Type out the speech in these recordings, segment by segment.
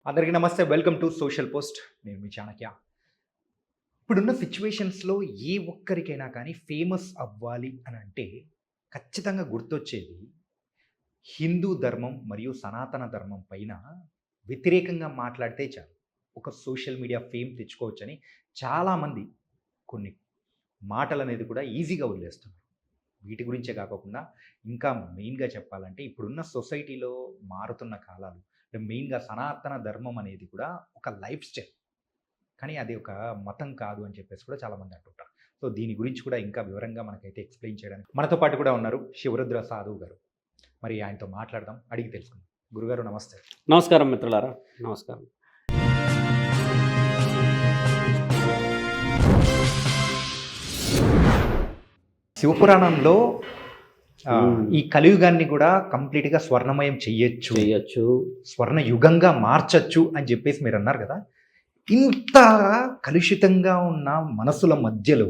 అందరికీ నమస్తే. Welcome to social post. నేను మీ చాణక్య. ఇప్పుడున్న సిచ్యువేషన్స్‌లో ఏ ఒక్కరికైనా కానీ ఫేమస్ అవ్వాలి అని అంటే ఖచ్చితంగా గుర్తొచ్చేది హిందూ ధర్మం మరియు సనాతన ధర్మం పైన వ్యతిరేకంగా మాట్లాడితే చాలు. ఒక సోషల్ మీడియా ఫేమ్ తెచ్చుకోవచ్చని చాలామంది కొన్ని మాటలనేది కూడా ఈజీగా వదిలేస్తున్నారు. వీటి గురించే కాకోకుండా ఇంకా మెయిన్‌గా చెప్పాలంటే ఇప్పుడున్న సొసైటీలో మారుతున్న కాలాలు మెయిన్‌గా సనాతన ధర్మం అనేది కూడా ఒక లైఫ్ స్టైల్. కానీ అది ఒక మతం కాదు అని చెప్పేసి కూడా చాలామంది అంటుంటారు. సో దీని గురించి కూడా ఇంకా వివరంగా మనకైతే ఎక్స్‌ప్లెయిన్ చేయడానికి మనతో పాటు కూడా ఉన్నారు శివరుద్ర సాధువు గారు. మరి ఆయనతో మాట్లాడదాం, అడిగి తెలుసుకుందాం. గురుగారు నమస్తే. నమస్కారం మిత్రులారా, నమస్కారం. శివపురాణంలో ఈ కలియుగాన్ని కూడా కంప్లీట్‌గా స్వర్ణమయం చెయ్యొచ్చు, స్వర్ణ యుగంగా మార్చొచ్చు అని చెప్పేసి మీరు అన్నారు కదా. ఇంత కలుషితంగా ఉన్న మనసుల మధ్యలో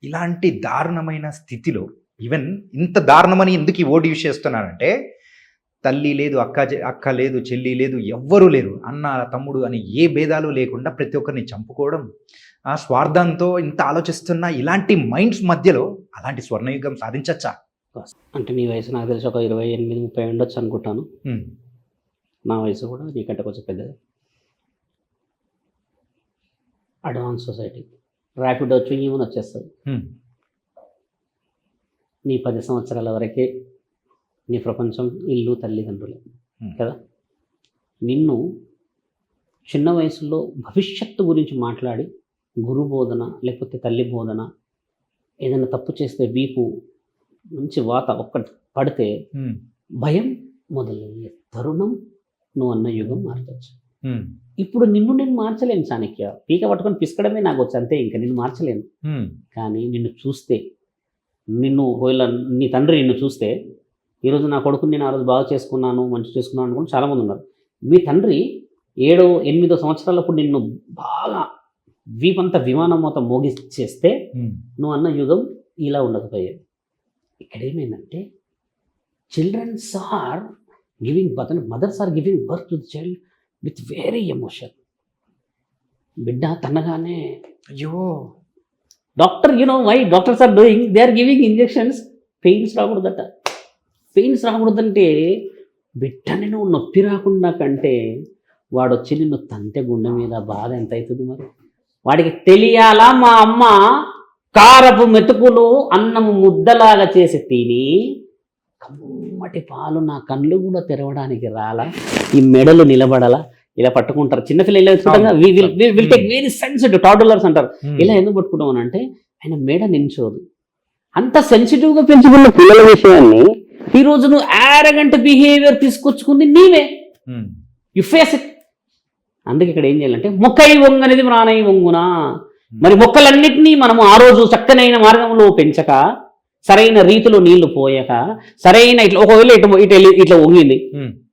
ఇలాంటి దారుణమైన స్థితిలో ఈవెన్ ఇంత దారుణమని ఎందుకు ఈ వర్డ్ యూజ్ చేస్తున్నానంటే తల్లి లేదు, అక్క లేదు, చెల్లి లేదు, ఎవ్వరూ లేరు, అన్న తమ్ముడు అని ఏ భేదాలు లేకుండా ప్రతి ఒక్కరిని చంపుకోవడం, ఆ స్వార్థంతో ఇంత ఆలోచిస్తున్న ఇలాంటి మైండ్స్ మధ్యలో అలాంటి స్వర్ణయుగం సాధించచ్చా? అంటే నీ వయసు నాకు తెలిసి ఒక 28-30 ఉండొచ్చు అనుకుంటాను. నా వయసు కూడా నీకంటే కొంచెం పెద్దది. అడ్వాన్స్ సొసైటీ, ర్యాపిడ్ వచ్చి ఏమని వచ్చేస్తుంది. నీ 10 సంవత్సరాల వరకే నీ ప్రపంచం ఇల్లు తల్లిదండ్రులే కదా. నిన్ను చిన్న వయసులో భవిష్యత్తు గురించి మాట్లాడి గురు బోధన లేకపోతే తల్లి బోధన ఏదైనా తప్పు చేస్తే వీపు మంచి వాత ఒక్కటి పడితే భయం మొదలయ్యే తరుణం నువ్వు అన్న యుగం మార్చవచ్చు. ఇప్పుడు నిన్ను నేను మార్చలేను చాణక్య, పీక పట్టుకొని పిసకడమే నాకు వచ్చు అంతే, ఇంకా నిన్ను మార్చలేను. కానీ నిన్ను చూస్తే, నీ తండ్రి నిన్ను చూస్తే, ఈరోజు నా కొడుకుని నేను ఆ రోజు బాగా చేసుకున్నాను, మంచి చేసుకున్నాను అనుకుని చాలామంది ఉన్నారు. మీ తండ్రి 7-8 సంవత్సరాలప్పుడు నిన్ను బాగా వీపంతా విమానం మొత్తం మోగిచ్చేస్తే నువ్వు అన్న యుగం ఇలా ఉండకపోయేది. ఇక్కడ ఏమైందంటే childrens are giving birth, mothers are giving birth to the child with very emotion. బిడ్డ తనగానే అయ్యో doctor, why doctors are doing, they are giving injections. Pains రాకూడదట. పెయిన్స్ రాకూడదంటే బిడ్డని నువ్వు నొప్పి రాకుండా కంటే వాడు వచ్చి నిన్ను తంతె గుండె మీద బాధ ఎంత అవుతుంది మరి. వాడికి తెలియాలా మా అమ్మ కారపు మెతుకులు అన్నము ముద్దలాగా చేసి తిని కమ్మటి పాలు నా కళ్ళు కూడా తెరవడానికి రాలా, ఈ మెడలు నిలబడాలా, ఇలా పట్టుకుంటారు చిన్నపిల్లలు. Will take very sensitive toddlers అంటారు. ఇలా ఎందుకు పట్టుకుంటాం అని అంటే ఆయన మెడ నించోదు. అంత సెన్సిటివ్గా పెంచుకున్న పిల్లల విషయాన్ని ఈరోజు నువ్వు యారగంట్ బిహేవియర్ తీసుకొచ్చుకుంది నీవే. You face it. అందుకే ఇక్కడ ఏం చేయాలంటే మొక్కై వంగనేది ప్రాణై వంగునా. మరి మొక్కలన్నింటినీ మనము ఆ రోజు చక్కనైన మార్గంలో పెంచక, సరైన రీతిలో నీళ్లు పోయక, సరైన ఇట్లా ఒకవేళ ఇట్లా వంగింది,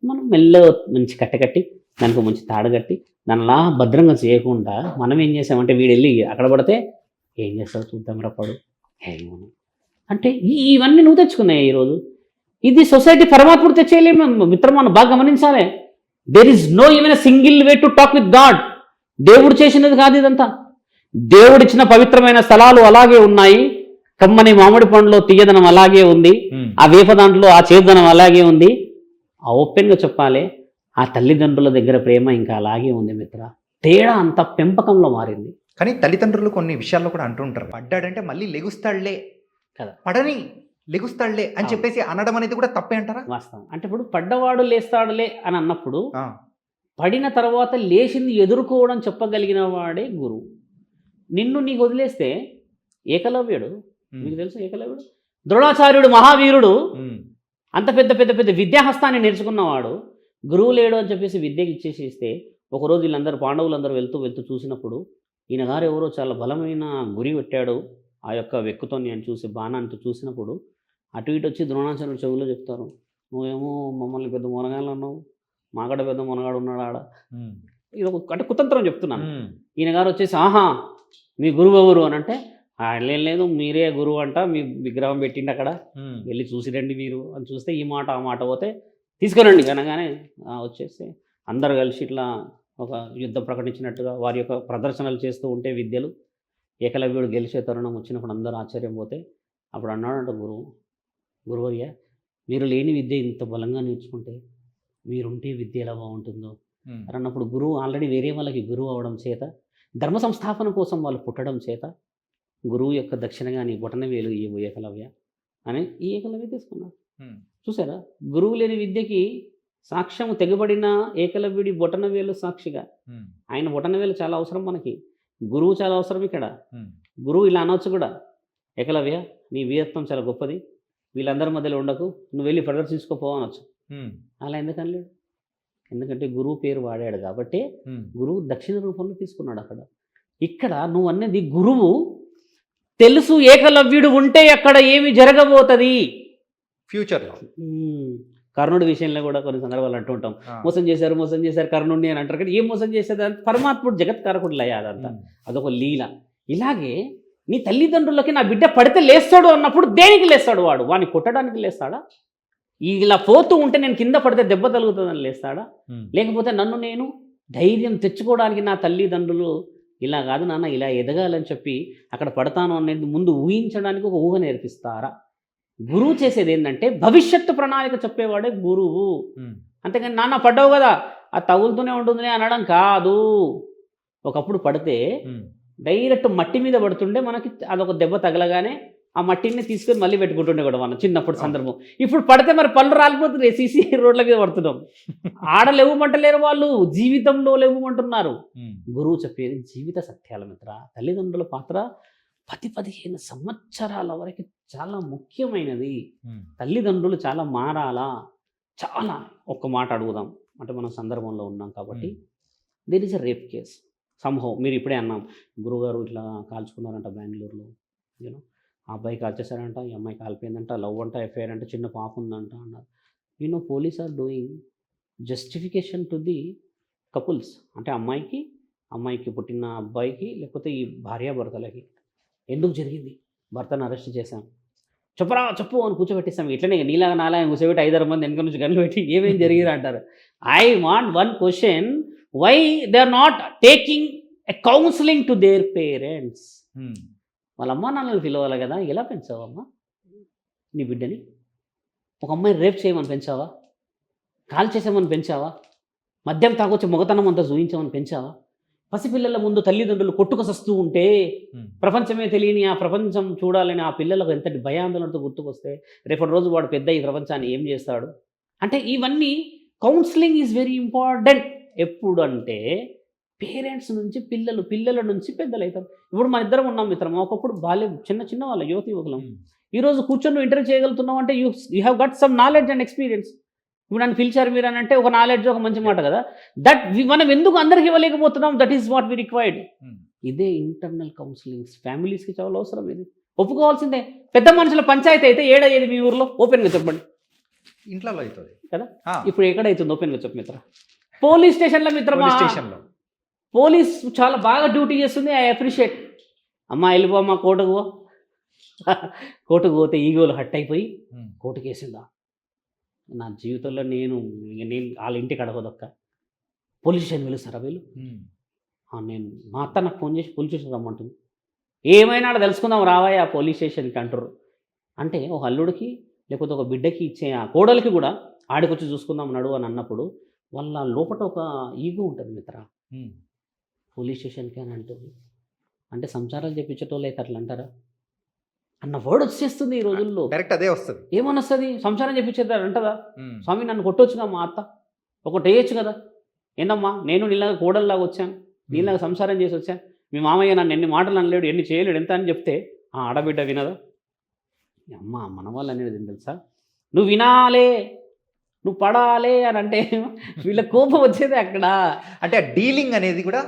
మనం మెల్లగా మంచి కట్టకట్టి దానికి మంచి తాడగట్టి దానిలా భద్రంగా చేయకుండా మనం ఏం చేసామంటే వీడు వెళ్ళి అక్కడ పడితే ఏం చేస్తావు చూద్దాం రప్పడు అంటే ఇవన్నీ నువ్వు తెచ్చుకున్నాయి ఈరోజు. ఇది సొసైటీ పరమాత్ముడు తెచ్చేయలేము మిత్రం, మనం బాగా గమనించాలి. There is no even a single way to talk with god. దేవుడు చేసినది కాదు ఇదంతా. దేవుడిచ్చిన పవిత్రమైన స్థలాలు అలాగే ఉన్నాయి. కమ్మని మామిడి పండులో తీయదనం అలాగే ఉంది, ఆ వేప దాంట్లో ఆ చేదుదనం అలాగే ఉంది. ఆ ఓపెన్గా చెప్పాలి, ఆ తల్లిదండ్రుల దగ్గర ప్రేమ ఇంకా అలాగే ఉంది మిత్ర. తేడా అంతా పెంపకంలో మారింది. కానీ తల్లిదండ్రులు కొన్ని విషయాల్లో కూడా అంటుంటారు, పడ్డాడంటే మళ్ళీ లెగుస్తాడులే కదా, పడని లెగుస్తాడులే అని చెప్పేసి అనడం అనేది కూడా తప్పే అంటారా? వాస్తవం. అంటే ఇప్పుడు పడ్డవాడు లేస్తాడులే అని అన్నప్పుడు పడిన తర్వాత లేచింది ఎదుర్కోవడం చెప్పగలిగిన వాడే గురువు. నిన్ను నీకు వదిలేస్తే ఏకలవ్యుడు, మీకు తెలుసు ఏకలవ్యుడు, ద్రోణాచార్యుడు మహావీరుడు, అంత పెద్ద పెద్ద పెద్ద విద్యాహస్తాన్ని నేర్చుకున్నవాడు గురువు లేడు అని చెప్పేసి విద్యకి ఇచ్చేసి ఇస్తే, ఒకరోజు వీళ్ళందరూ పాండవులందరూ వెళ్తూ వెళ్తూ చూసినప్పుడు ఈయన గారు ఎవరో చాలా బలమైన గురి పెట్టాడు ఆ యొక్క వెక్కుతో అని చూసి బాణాన్ని చూసినప్పుడు అటు ఇటు వచ్చి ద్రోణాచార్యుడు చెవులో చెప్తారు, నువ్వేమో మమ్మల్ని పెద్ద మునగాళ్ళు అన్నావు, మాకడ పెద్ద మునగాడు ఉన్నాడు ఆడ. ఇది అంటే కుతంత్రం చెప్తున్నాను. ఈయన గారు వచ్చేసి ఆహా మీ గురువు ఎవరు అని అంటే, లేదు మీరే గురువు అంట, మీ విగ్రహం పెట్టిండి అక్కడ, వెళ్ళి చూసిరండి మీరు అని చూస్తే ఈ మాట ఆ మాట పోతే తీసుకురండి అనగానే వచ్చేస్తే అందరు కలిసి ఇట్లా ఒక యుద్ధం ప్రకటించినట్టుగా వారి యొక్క ప్రదర్శనలు చేస్తూ ఉంటే విద్యలు ఏకలవ్యుడు గెలిచే తరుణం వచ్చినప్పుడు అందరూ ఆశ్చర్యం పోతే అప్పుడు అన్నాడంట గురువర్య మీరు లేని విద్య ఇంత బలంగా నేర్చుకుంటే మీరుంటే విద్య ఎలా బాగుంటుందో అని అన్నప్పుడు గురువు ఆల్రెడీ వేరే వాళ్ళకి గురువు అవడం చేత ధర్మ సంస్థాపన కోసం వాళ్ళు పుట్టడం చేత గురువు యొక్క దక్షిణగా నీ బొటన వేలు ఇవ్వు ఏకలవ్య అని ఈ ఏకలవ్య తీసుకున్నాడు. చూసారా, గురువు లేని విద్యకి సాక్ష్యము తెగబడిన ఏకలవ్యుడి బొటన వేలు సాక్షిగా. ఆయన బొటన వేలు చాలా అవసరం మనకి, గురువు చాలా అవసరం ఇక్కడ. గురువు ఇలా అనవచ్చు కూడా, ఏకలవ్య నీ వీరత్వం చాలా గొప్పది, వీళ్ళందరి మధ్యలో ఉండకు, నువ్వు వెళ్ళి ప్రదర్శించుకోపో అనొచ్చు. అలా ఎందుకనలేడు? ఎందుకంటే గురువు పేరు వాడాడు కాబట్టి గురువు దక్షిణ రూపంలో తీసుకున్నాడు అక్కడ. ఇక్కడ నువ్వు అన్నది గురువు తెలుసు ఏకలవ్యుడు ఉంటే అక్కడ ఏమి జరగబోతుంది ఫ్యూచర్లో. కర్ణుడి విషయంలో కూడా కొన్ని సందర్భాలు అంటూ ఉంటాం, మోసం చేశారు కర్ణుడిని అని అంటారు. కానీ ఏం మోసం చేసేది అంటే పరమాత్ముడు జగత్కారకుడు లయ, అదంతా అదొక లీల. ఇలాగే నీ తల్లిదండ్రులకి నా బిడ్డ పడితే లేస్తాడు అన్నప్పుడు దేనికి లేస్తాడు? వాడిని కొట్టడానికి లేస్తాడా? ఇలా పోతూ ఉంటే నేను కింద పడితే దెబ్బ తగులుతుందని లేస్తాడా? లేకపోతే నన్ను నేను ధైర్యం తెచ్చుకోవడానికి నా తల్లిదండ్రులు ఇలా కాదు నాన్న ఇలా ఎదగాలని చెప్పి అక్కడ పడతాను అనేది ముందు ఊహించడానికి ఒక ఊహ నేర్పిస్తారా? గురువు చేసేది ఏంటంటే భవిష్యత్తు ప్రణాళిక చెప్పేవాడే గురువు. అంతేకాని నాన్న పడ్డావు కదా అది తగులుతూనే ఉంటుంది అనడం కాదు. ఒకప్పుడు పడితే డైరెక్ట్ మట్టి మీద పడుతుండే, మనకి అదొక దెబ్బ తగలగానే ఆ మట్టిని తీసుకొని మళ్ళీ పెట్టుకుంటుండే కూడా మనం చిన్నప్పుడు సందర్భం. ఇప్పుడు పడితే మరి పళ్ళు రాలిపోతుంది, సీసీ రోడ్ల మీద పడుతున్నాం. ఆడ లేవమంటలేరు వాళ్ళు, జీవితంలో లేవమంటున్నారు. గురువు చెప్పేది జీవిత సత్యాల మిత్ర. తల్లిదండ్రుల పాత్ర 10-15 సంవత్సరాల వరకు చాలా ముఖ్యమైనది. తల్లిదండ్రులు చాలా మారాలా. చాలా ఒక్క మాట అడుగుదాం, అంటే మనం సందర్భంలో ఉన్నాం కాబట్టి. There is a rape case somehow. మీరు ఇప్పుడే అన్నాం గురువుగారు ఇట్లా కాల్చుకున్నారంట బెంగళూరులో, యూనో ఆ అబ్బాయి కాల్చేశారంట, ఈ అమ్మాయి కాలిపోయిందంట, లవ్ అంట, ఎఫ్ఐఆర్ అంటే చిన్న పాప ఉందంట అన్నారు. You know police are doing justification to the couples. అంటే అమ్మాయికి పుట్టిన అబ్బాయికి లేకపోతే ఈ భార్యాభర్తలకి ఎందుకు జరిగింది, భర్తను అరెస్ట్ చేశాం, చెప్పు అని కూర్చోబెట్టిస్తాం. ఇట్లనే నీలాగా నాలాగా కూర్చోబెట్టి 5-6 మంది వెనక నుంచి గన్నులు పెట్టి ఏమేం జరిగిరా అంటారు. I want one question, why they are not taking a counselling to their parents? వాళ్ళ అమ్మా నాన్నలు పిలవాలి కదా. ఎలా పెంచావమ్మా నీ బిడ్డని? ఒక అమ్మాయిని రేప్ చేయమని పెంచావా? కాల్ చేసామని పెంచావా? మద్యం తాగొచ్చి మొగతనం అంతా చూయించామని పెంచావా? పసిపిల్లల ముందు తల్లిదండ్రులు కొట్టుకొస్తూ ఉంటే ప్రపంచమే తెలియని ఆ ప్రపంచం చూడాలని ఆ పిల్లలకు ఎంతటి భయాందోళనతో గుర్తుకొస్తే రేపటి రోజు వాడు పెద్ద ఈ ప్రపంచాన్ని ఏం చేస్తాడు? అంటే ఇవన్నీ కౌన్సిలింగ్ ఈజ్ వెరీ ఇంపార్టెంట్. ఎప్పుడు అంటే పేరెంట్స్ నుంచి పిల్లల నుంచి పెద్దలు అవుతారు. ఇప్పుడు మన ఇద్దరం ఉన్నాం మిత్రమా, ఒకప్పుడు బాల్యం చిన్న వాళ్ళ యువతి యువకులం. ఈరోజు కూర్చొని ఇంటర్వ్యూ చేయగలుగుతున్నావు అంటే you have got some knowledge and experience. ఇప్పుడు నన్ను పిలిచారు మీరు అని అంటే ఒక నాలెడ్జ్, ఒక మంచి మాట కదా. దట్ మనం ఎందుకు అందరికి ఇవ్వలేకపోతున్నాం? That is what we required. ఇదే ఇంటర్నల్ కౌన్సిలింగ్స్ ఫ్యామిలీస్కి చాలా అవసరం. ఇది ఒప్పుకోవాల్సిందే. పెద్ద మనుషుల పంచాయతీ అయితే ఏడయ్యేది మీ ఊర్లో? ఓపెన్గా చెప్పండి. ఇంట్లో అవుతుంది కదా. ఇప్పుడు ఎక్కడైతుంది? ఓపెన్గా చెప్పు మిత్ర. పోలీస్ స్టేషన్లో మిత్రమా, పోలీస్ చాలా బాగా డ్యూటీ చేస్తుంది. I appreciate. అమ్మా వెళ్ళిపోమ్మా కోర్టుకు పోతే ఈగోలు హట్ అయిపోయి కోర్టుకు వేసిందా? నా జీవితంలో నేను వాళ్ళ ఇంటికి అడగదొక్క పోలీస్ స్టేషన్ పిలుస్తారా వీళ్ళు? నేను మా అత్త నాకు ఫోన్ చేసి పోలీస్ స్టేషన్ రమ్మంటుంది. ఏమైనా తెలుసుకుందాం రావాయా పోలీస్ స్టేషన్కి అంటారు. అంటే ఒక అల్లుడికి లేకపోతే ఒక బిడ్డకి ఇచ్చే ఆ కోడలికి కూడా ఆడికొచ్చి చూసుకుందాం నడు అని అన్నప్పుడు వాళ్ళ లోపల ఒక ఈగో ఉంటుంది మిత్ర. పోలీస్ స్టేషన్కి అని అంటుంది అంటే సంసారాలు చెప్పించేటోళ్ళు అయితే అట్లా అంటారా అన్న వర్డ్ వచ్చేస్తుంది ఈ రోజుల్లో. డైరెక్ట్ అదే వస్తుంది. ఏమని వస్తుంది? సంసారం చెప్పించేది అంటదా? స్వామి నన్ను కొట్టొచ్చుగా మా అత్త, ఒకటి వేయచ్చు కదా. ఏందమ్మా నేను నీలాగా కోడల్లాగా వచ్చాను, నీలాగా సంసారం చేసి వచ్చాను, మీ మామయ్య నన్ను ఎన్ని మాటలు అనలేడు, ఎన్ని చేయలేడు, ఎంత అని చెప్తే ఆ ఆడబిడ్డ వినదా? అమ్మ మన వాళ్ళు అనేది తెలుసా, నువ్వు వినాలే, నువ్వు పడాలే అని అంటే వీళ్ళ కోపం వచ్చేది అక్కడ. అంటే డీలింగ్ అనేది కూడా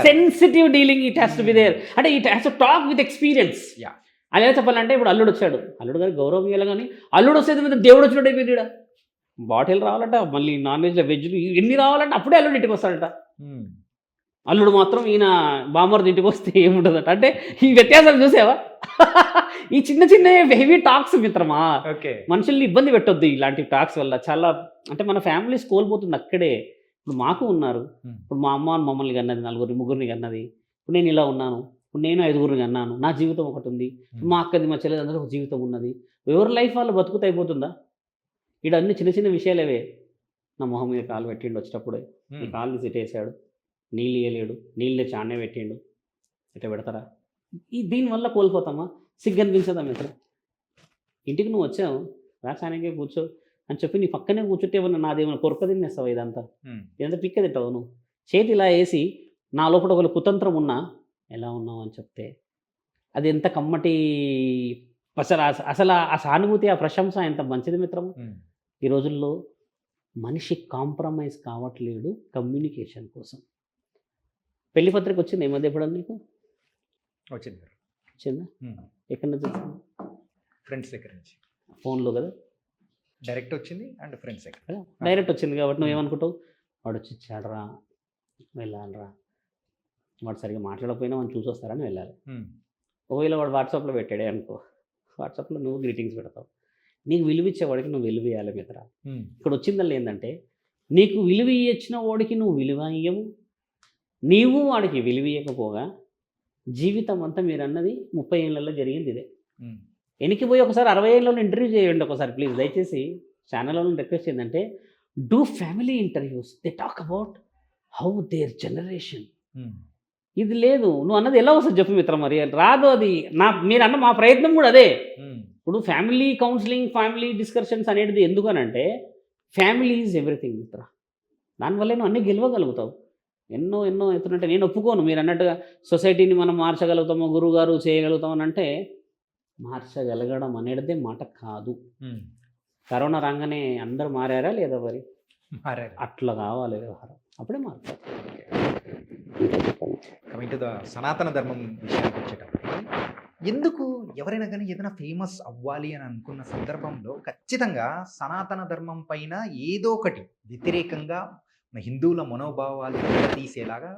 sensitive dealing. It has to be there. అంటే it has to talk with experience. అది ఎలా చెప్పాలంటే ఇప్పుడు అల్లుడు వచ్చాడు, అల్లుడు గారికి గౌరవం ఇవ్వాలి. కానీ అల్లుడు వచ్చేది మీద దేవుడు వచ్చినట్టు అయిపోయింది. ఇక్కడ బాటిల్ రావాలంట, మళ్ళీ నాన్ వెజ్ వెజ్లు ఎన్ని రావాలంటే అప్పుడే అల్లుడు ఇంటికి వస్తాడట. అల్లుడు మాత్రం ఈయన బామ్మర్ది ఇంటికి వస్తే ఏముంటుందట. అంటే ఈ వ్యత్యాసాలు చూసావా? ఈ చిన్న హెవీ టాక్స్ మిత్రమా మనుషుల్ని ఇబ్బంది పెట్టొద్దు. ఇలాంటి టాక్స్ వల్ల చాలా అంటే మన ఫ్యామిలీస్ కోల్పోతుంది అక్కడే. ఇప్పుడు మాకు ఉన్నారు. ఇప్పుడు మా అమ్మ మమ్మల్ని కన్నది, నలుగురిని ముగ్గురిని కన్నది. ఇప్పుడు నేను ఇలా ఉన్నాను. ఇప్పుడు నేను 5గురిని కన్నాను. నా జీవితం ఒకటి ఉంది. మా అక్కది మా చెల్లెది అందరూ ఒక జీవితం ఉన్నది. ఎవరి లైఫ్ వాళ్ళు బతుకుతూ అయిపోతుందా? ఈడ అన్ని చిన్న చిన్న విషయాలేవే. నా మొహం మీద కాలు పెట్టిండు వచ్చేటప్పుడే, ఈ కాలు సిట్టేసాడు, నీళ్ళు ఇయ్యలేడు, నీళ్ళు తెచ్చి ఆడనే పెట్టిండు. ఇట్లా పెడతారా? దీనివల్ల కోల్పోతామా? సిగ్గు అనిపించదా మిత్ర? ఇంటికి నువ్వు వచ్చావు, రాసానికే కూర్చో అని చెప్పి నీ పక్కనే కూర్చుంటే ఏమన్నా నాదేమన్నా కొరక తినేస్తావు? ఇదంతా పిక్క తింటావు నువ్వు. చేతి ఇలా వేసి నా లోపల ఒకళ్ళు కుతంత్రం ఉన్నా ఎలా ఉన్నావు అని చెప్తే అది ఎంత కమ్మటి అసలు ఆ సానుభూతి, ఆ ప్రశంస ఎంత మంచిది మిత్రము. ఈ రోజుల్లో మనిషి కాంప్రమైజ్ కావట్లేడు కమ్యూనికేషన్ కోసం. పెళ్లి పత్రిక వచ్చింది ఈ మధ్య ఎప్పుడన్నా నీకు? వచ్చిందా? ఎక్కడి నుంచి వచ్చింది? ఫ్రెండ్స్ దగ్గర నుంచి. ఫోన్లో కదా డైరెక్ట్ వచ్చింది అండ్ ఫ్రెండ్స్ దగ్గర డైరెక్ట్ వచ్చింది కాబట్టి నువ్వేమనుకుంటావు? వాడు వచ్చి ఇచ్చాడరా, వెళ్ళాలరా, వాడు సరిగ్గా మాట్లాడకపోయినా వాడిని చూసి వస్తారని వెళ్ళాలి. ఒకవేళ వాడు వాట్సాప్లో పెట్టాడే అనుకో, వాట్సాప్లో నువ్వు గ్రీటింగ్స్ పెడతావు. నీకు విలువ ఇచ్చేవాడికి నువ్వు విలువ ఇవ్వాలి మిత్ర. ఇక్కడ వచ్చిందల్లా ఏంటంటే నీకు విలువ ఇచ్చిన వాడికి నువ్వు విలువ ఇయ్యవు, నీవు వాడికి విలువ ఇవ్వకపోగా జీవితం అంతా మీరు అన్నది 30 ఏళ్ళల్లో జరిగింది ఇదే. వెనక్కి పోయి ఒకసారి 60 ఏళ్ళలో ఇంటర్వ్యూ చేయండి ఒకసారి ప్లీజ్. దయచేసి ఛానల్లో రిక్వెస్ట్ ఏంటంటే do family interviews, they talk about how their generation. ఇది లేదు, నువ్వు అన్నది ఎలా వస్తుంది చెప్పు మిత్రం? మరి రాదు అది. మీరు అన్న మా ప్రయత్నం కూడా అదే. ఇప్పుడు ఫ్యామిలీ కౌన్సిలింగ్, ఫ్యామిలీ డిస్కషన్స్ అనేది ఎందుకనంటే ఫ్యామిలీ ఈజ్ ఎవ్రీథింగ్ మిత్ర. దానివల్ల నువ్వు అన్నీ గెలవగలుగుతావు. ఎన్నో ఎత్తునంటే నేను ఒప్పుకోను మీరు అన్నట్టుగా సొసైటీని మనం మార్చగలుగుతామో, గురువు గారు చేయగలుగుతాం అని అంటే మార్చగలగడం అనేదే మాట కాదు. కరోనా రాగానే అందరూ మారారా లేదా? మరి మారారు. అట్లా కావాలి వ్యవహారం, అప్పుడే మారుతారు. కమింగ్ టు ద సనాతన ధర్మం విషయానికి వచ్చేటప్పుడు, ఎందుకు ఎవరైనా కానీ ఏదైనా ఫేమస్ అవ్వాలి అని అనుకున్న సందర్భంలో ఖచ్చితంగా సనాతన ధర్మం పైన ఏదో ఒకటి వ్యతిరేకంగా మన హిందువుల మనోభావాలు తీసేలాగా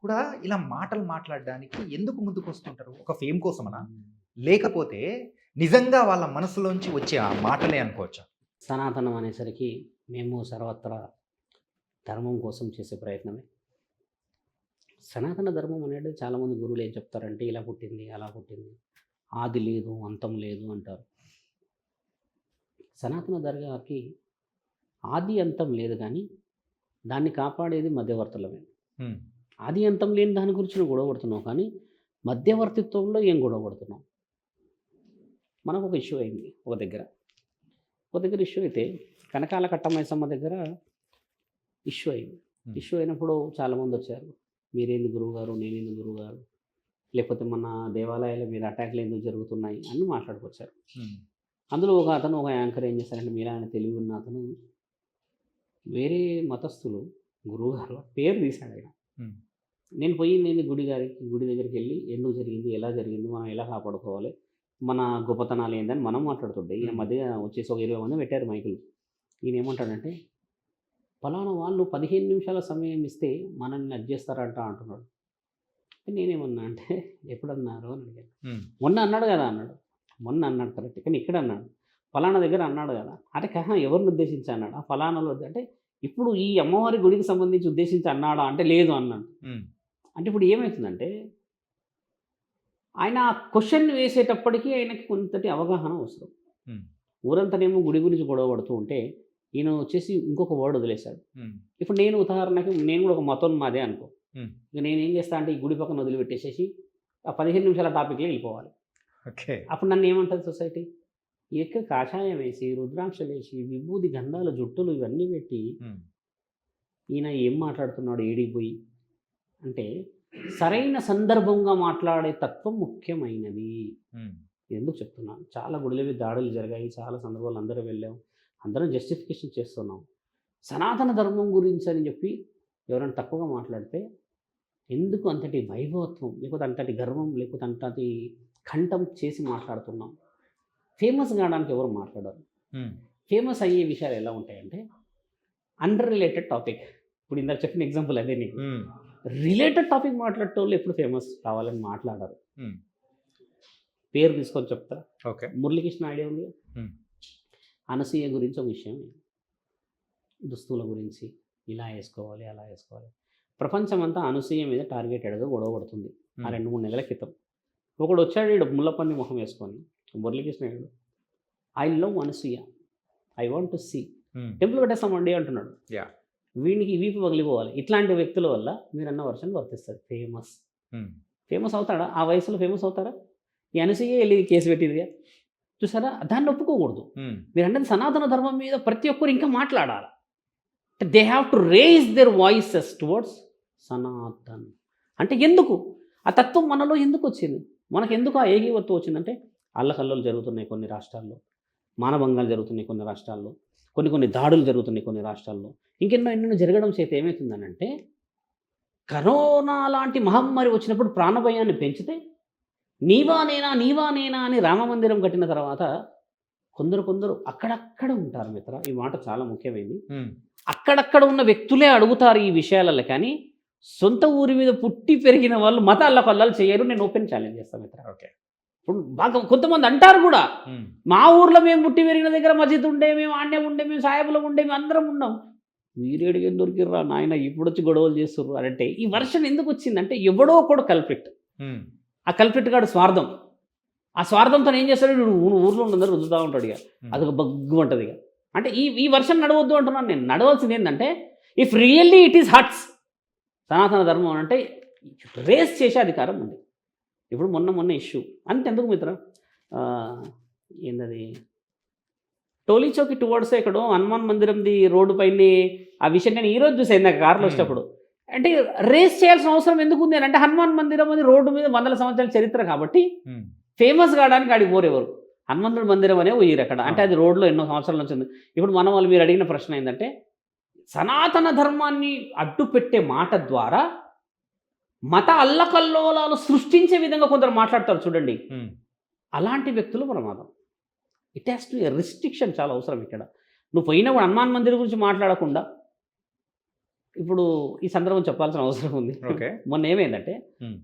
కూడా ఇలా మాటలు మాట్లాడడానికి ఎందుకు ముందుకు వస్తుంటారు? ఒక ఫేమ్ కోసమనా, లేకపోతే నిజంగా వాళ్ళ మనసులోంచి వచ్చే ఆ మాటలే అనుకోవచ్చా? సనాతనం అనేసరికి మేము సర్వత్రా ధర్మం కోసం చేసే ప్రయత్నమే. సనాతన ధర్మం అనేది చాలామంది గురువులు ఏం చెప్తారంటే ఇలా పుట్టింది, అలా పుట్టింది, ఆది లేదు, అంతం లేదు అంటారు. సనాతన ధర్మానికి ఆది అంతం లేదు, కానీ దాన్ని కాపాడేది మధ్యవర్తులమే. ఆది అంతం లేని దాని గురించి నువ్వు గొడవ పడుతున్నావు, కానీ మధ్యవర్తిత్వంలో ఏం గొడవ పడుతున్నావు? మనకు ఒక ఇష్యూ అయింది ఒక దగ్గర ఇష్యూ అయితే కనకాల కట్టమైసమ్మ దగ్గర ఇష్యూ అయింది. ఇష్యూ అయినప్పుడు చాలామంది వచ్చారు, మీరేంది గురువుగారు, నేనేంది గురువుగారు, లేకపోతే మన దేవాలయాల మీద అటాక్లు ఎందుకు జరుగుతున్నాయి అని మాట్లాడుకొచ్చారు. అందులో ఒక యాంకర్ ఏం చేశారంటే, మీలా ఆయన తెలివి ఉన్న అతను వేరే మతస్థులు గురువుగారు పేరు తీశాడు ఆయన. నేను పోయింది గుడి దగ్గరికి వెళ్ళి ఎందుకు జరిగింది, ఎలా జరిగింది, మనం ఎలా కాపాడుకోవాలి, మన గొప్పతనాలు ఏందని మనం మాట్లాడుతుంటే ఈయన మధ్య వచ్చేసి ఒక 20 మంది పెట్టారు మైకులు. ఈయన ఏమంటాడంటే, ఫలానా వాళ్ళు 15 నిమిషాల సమయం ఇస్తే మనల్ని చేస్తారంట అంటున్నాడు. నేనేమన్నా అంటే ఎప్పుడన్నారు అని అడిగాను. మొన్న అన్నాడు కదా అన్నాడు. మొన్న అన్నాడు కరెక్ట్, కానీ ఇక్కడ అన్నాడు ఫలానా దగ్గర అన్నాడు కదా. అంటే ఎవరిని ఉద్దేశించి అన్నాడు? ఆ ఫలానాలో అంటే ఇప్పుడు ఈ అమ్మవారి గుడికి సంబంధించి ఉద్దేశించి అన్నాడా అంటే లేదు అన్నాడు. అంటే ఇప్పుడు ఏమవుతుందంటే ఆయన క్వశ్చన్ వేసేటప్పటికీ ఆయనకి కొంతటి అవగాహన అవసరం. ఊరంతానేమో గుడి గురించి గొడవ పడుతూ ఉంటే ఈయన వచ్చేసి ఇంకొక వర్డ్ వదిలేశాడు. ఇప్పుడు నేను ఉదాహరణకి నేను కూడా ఒక మతం మాదే అనుకో, ఇక నేను ఏం చేస్తా అంటే ఈ గుడి పక్కన వదిలిపెట్టేసేసి ఆ 15 నిమిషాల టాపిక్లో వెళ్ళిపోవాలి. ఓకే, అప్పుడు నన్ను ఏమంటుంది సొసైటీ? ఎక్కడ కాషాయం వేసి, రుద్రాక్షలు వేసి, విభూది గంధాల జుట్టులు ఇవన్నీ పెట్టి ఈయన ఏం మాట్లాడుతున్నాడు ఏడిపోయి అంటే, సరైన సందర్భంగా మాట్లాడే తత్వం ముఖ్యమైనది. ఎందుకు చెప్తున్నాను? చాలా గుడిలవి దాడులు జరిగాయి, చాలా సందర్భాలు అందరూ వెళ్ళాం, అందరం జస్టిఫికేషన్ చేస్తున్నాం. సనాతన ధర్మం గురించి అని చెప్పి ఎవరైనా తక్కువగా మాట్లాడితే ఎందుకు అంతటి వైభవత్వం, లేకపోతే అంతటి గర్వం, లేకపోతే అంతటి కంఠం చేసి మాట్లాడుతున్నాం? ఫేమస్ కావడానికి ఎవరు మాట్లాడరు. ఫేమస్ అయ్యే విషయాలు ఎలా ఉంటాయంటే అండర్ రిలేటెడ్ టాపిక్. ఇప్పుడు ఇందాక చెప్పిన ఎగ్జాంపుల్ అదే, నీకు రిలేటెడ్ టాపిక్ మాట్లాడేటోళ్ళు ఎప్పుడు ఫేమస్ కావాలని మాట్లాడరు. పేరు తీసుకొని చెప్తా. ఓకే, మురళీకృష్ణ ఐడియా ఉంది. అనసూయ గురించి ఒక విషయం, దుస్తుల గురించి ఇలా వేసుకోవాలి అలా వేసుకోవాలి. ప్రపంచమంతా అనసూయ మీద టార్గెటెడ్గా గొడవ పడుతుంది. ఆ 2-3 నెలల క్రితం ఒకడు వచ్చాడు, ఈడు ముళ్ళపంది మొహం వేసుకొని, మురళీకృష్ణ గారు, I love Anasuya, I want to see, temple కట్టేస్తామండి అంటున్నాడు. వీనికి వీపు పగిలిపోవాలి. ఇట్లాంటి వ్యక్తుల వల్ల మీరన్న వర్షన్ వర్తిస్తుంది. ఫేమస్ అవుతాడా? ఆ వయసులో ఫేమస్ అవుతారా? ఈ అనసూయ వెళ్ళి కేసు పెట్టిందిగా, చూసారా? దాన్ని ఒప్పుకోకూడదు. మీరు అంటే సనాతన ధర్మం మీద ప్రతి ఒక్కరు ఇంకా మాట్లాడాలి. They have to raise their voices towards Sanatan. అంటే ఎందుకు ఆ తత్వం మనలో ఎందుకు వచ్చింది? మనకు ఎందుకు ఆ ఏకీవత్వం వచ్చిందంటే అల్లకల్లోలు జరుగుతున్నాయి కొన్ని రాష్ట్రాల్లో, మానభంగాలు జరుగుతున్నాయి కొన్ని రాష్ట్రాల్లో, కొన్ని దాడులు జరుగుతున్నాయి కొన్ని రాష్ట్రాల్లో, ఎన్నెన్నో జరగడం చేత ఏమవుతుందనంటే, కరోనా లాంటి మహమ్మారి వచ్చినప్పుడు ప్రాణభయాన్ని పెంచితే నీవా నేనా అని రామమందిరం కట్టిన తర్వాత కొందరు అక్కడక్కడ ఉంటారు మిత్ర. ఈ మాట చాలా ముఖ్యమైనది. అక్కడక్కడ ఉన్న వ్యక్తులే అడుగుతారు ఈ విషయాలలో, కానీ సొంత ఊరి మీద పుట్టి పెరిగిన వాళ్ళు మత అల్లకల్లాలు చేయరు. నేను ఓపెన్ ఛాలెంజ్ చేస్తాను మిత్ర. ఓకే, ఇప్పుడు బాగా కొంతమంది అంటారు కూడా, మా ఊర్లో మేము పుట్టి పెరిగిన దగ్గర మసీద్ ఉండే, మేము ఆడే ఉండే, మేము సాహెబులో ఉండే, మేము అందరం ఉన్నాం. మీరేడికి దొరికిర్రా నాయన, ఇప్పుడు వచ్చి గొడవలు చేస్తుర్రు అంటే ఈ వర్షన్ ఎందుకు వచ్చిందంటే, ఎవడో ఒకడు కల్ప్రిట్. ఆ కల్ప్రిట్ గాడు స్వార్థం. ఆ స్వార్థంతో ఏం చేస్తాడు, ఊర్లో ఉన్నందరూ రుద్దుతూ ఉంటాడు. ఇక అదొక బగ్గు ఉంటుంది. ఇక అంటే ఈ వర్షన్ నడవద్దు అంటున్నాను నేను. నడవాల్సింది ఏంటంటే, if really it is hurts Sanatana Dharma అంటే రేస్ చేసే అధికారం ఉంది. ఇప్పుడు మొన్న ఇష్యూ అంతెందుకు మిత్ర, ఏంటది, టోలీ చౌకి టువర్డ్స్ ఎక్కడో హనుమాన్ మందిరంది రోడ్డు పైన ఆ విషయం నేను ఈరోజు చూసాను నాకు కార్లో వచ్చేటప్పుడు. అంటే రేస్ చేయాల్సిన అవసరం ఎందుకు ఉంది అని అంటే, హనుమాన్ మందిరం అది రోడ్డు మీద 100 సంవత్సరాల చరిత్ర కాబట్టి ఫేమస్ కావడానికి ఆడికి పోరేవారు. హనుమంతుడి మందిరం అనే పోయారు అక్కడ. అంటే అది రోడ్లో ఎన్నో సంవత్సరాల నుంచి ఉంది. ఇప్పుడు మన వాళ్ళు మీరు అడిగిన ప్రశ్న ఏంటంటే, సనాతన ధర్మాన్ని అడ్డు పెట్టే మాట ద్వారా మత అల్లకల్లోలాలు సృష్టించే విధంగా కొందరు మాట్లాడతారు చూడండి. అలాంటి వ్యక్తులు ప్రమాదం. ఇట్ హ్యాస్ టు రిస్ట్రిక్షన్ చాలా అవసరం ఇక్కడ. నువ్వు పోయినప్పుడు హనుమాన్ మందిర్ గురించి మాట్లాడకుండా, ఇప్పుడు ఈ సందర్భం చెప్పాల్సిన అవసరం ఉంది. మొన్న ఏమైందంటే,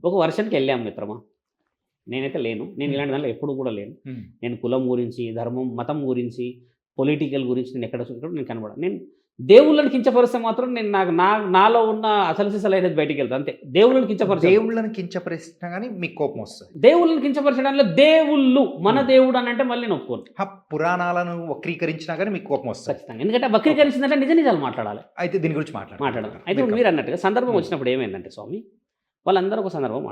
ఒక వర్షానికి వెళ్ళాం మిత్రమా. నేనైతే లేను, నేను ఇలాంటి దాంట్లో ఎప్పుడు కూడా లేను. నేను కులం గురించి, ధర్మం, మతం గురించి, పొలిటికల్ గురించి నేను ఎక్కడ నేను కనబడా. నేను దేవుళ్ళని కించపరిస్తే మాత్రం నేను నాలో ఉన్న అసలు సిసలైనది బయటికి వెళ్తాను అంతే. దేవుళ్ళని కించపరిచినా కానీ మీకు కోపం వస్తుంది. దేవుళ్ళని కించపరచడంలో దేవుళ్ళు మన దేవుడు అని అంటే మళ్ళీ నొప్పుకోను. పురాణాలను వక్రీకరించినా కానీ మీకు కోపం వస్తుంది ఖచ్చితంగా. ఎందుకంటే వక్రీకరించిందంటే నిజాలు మాట్లాడాలి. అయితే దీని గురించి మాట్లాడాలి. అయితే మీరు అన్నట్టుగా సందర్భం వచ్చినప్పుడు ఏమైందంటే స్వామి, వాళ్ళందరూ ఒక సందర్భం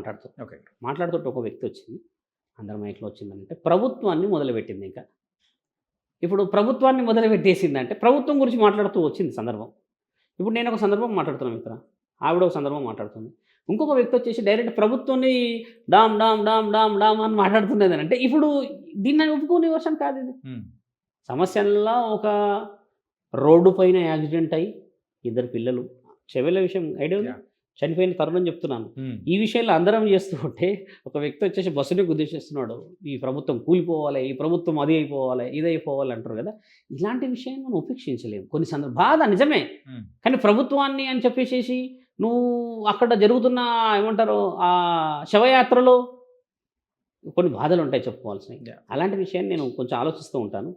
మాట్లాడుతుంటే ఒక వ్యక్తి వచ్చింది, అందరి మైక్లో వచ్చిందంటే ప్రభుత్వాన్ని మొదలుపెట్టింది. ఇంకా ఇప్పుడు ప్రభుత్వాన్ని మొదలుపెట్టేసిందంటే ప్రభుత్వం గురించి మాట్లాడుతూ వచ్చింది సందర్భం. ఇప్పుడు నేను ఒక సందర్భం మాట్లాడుతున్నాను మిత్ర, ఆవిడ ఒక సందర్భం మాట్లాడుతుంది. ఇంకొక వ్యక్తి వచ్చేసి డైరెక్ట్ ప్రభుత్వాన్ని డామ్ డామ్ డామ్ డామ్ డామ్ అని మాట్లాడుతున్నది అంటే, ఇప్పుడు దీన్ని ఒప్పుకునే వర్షం కాదు ఇది. సమస్యల్లో ఒక రోడ్డు పైన యాక్సిడెంట్ అయ్యి 2 పిల్లలు, చెవెల విషయం ఐడియా చనిపోయిన తరుణం చెప్తున్నాను. ఈ విషయంలో అందరం చేస్తూ ఉంటే ఒక వ్యక్తి వచ్చేసి బస్సుని గుద్దేసేస్తున్నాడు. ఈ ప్రభుత్వం కూలిపోవాలి, ఈ ప్రభుత్వం అది అయిపోవాలి, ఇది అయిపోవాలి అంటారు కదా. ఇలాంటి విషయాన్ని మనం ఉపేక్షించలేము. కొన్ని బాధ నిజమే, కానీ ప్రభుత్వాన్ని అని చెప్పేసి నువ్వు అక్కడ జరుగుతున్న ఏమంటారు ఆ శవయాత్రలో కొన్ని బాధలు ఉంటాయి చెప్పుకోవాల్సినవి. అలాంటి విషయాన్ని నేను కొంచెం ఆలోచిస్తూ ఉంటాను.